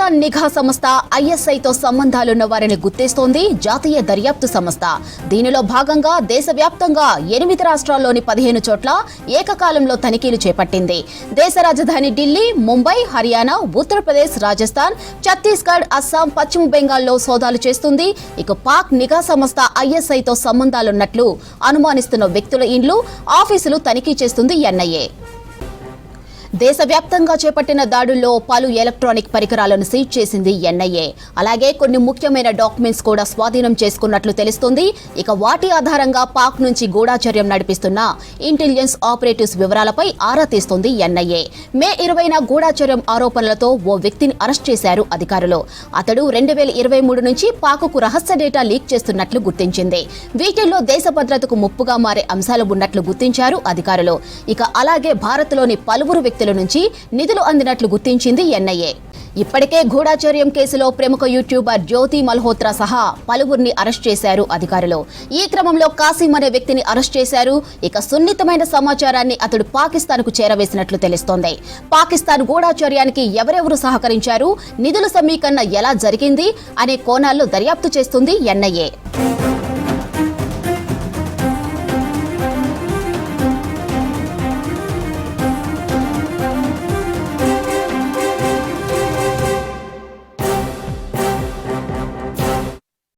పాకిస్తాన్ నిఘా సంస్థ ఐఎస్ఐతో సంబంధాలున్న వారిని గుర్తిస్తోంది జాతీయ దర్యాప్తు సంస్థ. దీనిలో భాగంగా దేశవ్యాప్తంగా 8 రాష్ట్రాల్లోని 15 చోట్ల ఏకకాలంలో తనిఖీలు చేపట్టింది. దేశ రాజధాని ఢిల్లీ, ముంబై, హర్యానా, ఉత్తరప్రదేశ్, రాజస్థాన్, ఛత్తీస్గఢ్, అస్సాం, పశ్చిమ బెంగాల్లో సోదాలు చేస్తుంది. ఇక పాక్ నిఘా సంస్థ ఐఎస్ఐతో సంబంధాలున్నట్లు అనుమానిస్తున్న వ్యక్తుల ఇండ్లు, ఆఫీసులు తనిఖీ చేస్తుంది ఎన్ఐఏ. దేశవ్యాప్తంగా చేపట్టిన దాడుల్లో పలు ఎలక్ట్రానిక్ పరికరాలను సీజ్ చేసింది ఎన్ఐఏ. అలాగే కొన్ని ముఖ్యమైన డాక్యుమెంట్స్ కూడా స్వాధీనం చేసుకున్నట్లు తెలుస్తుంది. ఇక వాటి ఆధారంగా పాక్ నుంచి గూఢాచర్యం నడిపిస్తున్న ఇంటెలిజెన్స్ ఆపరేటివ్స్ వివరాలపై ఆరా తీస్తోంది ఎన్ఐఏ. మే 20న గూఢాచర్యం ఆరోపణలతో ఓ వ్యక్తిని అరెస్ట్ చేశారు అధికారులు. అతడు 2023 నుంచి పాక్కు రహస్య డేటా లీక్ చేస్తున్నట్లు గుర్తించింది. వీటిల్లో దేశ భద్రతకు ముప్పుగా మారే అంశాలు ఉన్నట్లు గుర్తించారు అధికారులు. ఇక అలాగే భారత్లోని పలువురు వ్యక్తుల నుంచి నిధులు అందినట్లు గుర్తించింది ఎన్ఐఏ. ఇప్పటికే గూఢాచర్యం కేసులో ప్రముఖ యూట్యూబర్ జ్యోతి మల్హోత్రా సహా పలువురిని అరెస్ట్ చేశారు అధికారులు. ఈ క్రమంలో కాసిం అనే వ్యక్తిని అరెస్ట్ చేశారు. ఇక సున్నితమైన సమాచారాన్ని అతడు పాకిస్తాన్కు చేరవేసినట్లు తెలుస్తోంది. పాకిస్తాన్ గూఢాచర్యానికి ఎవరెవరు సహకరించారు, నిధుల సమీకరణ ఎలా జరిగింది అనే కోణాల్లో దర్యాప్తు చేస్తుంది ఎన్ఐఏ.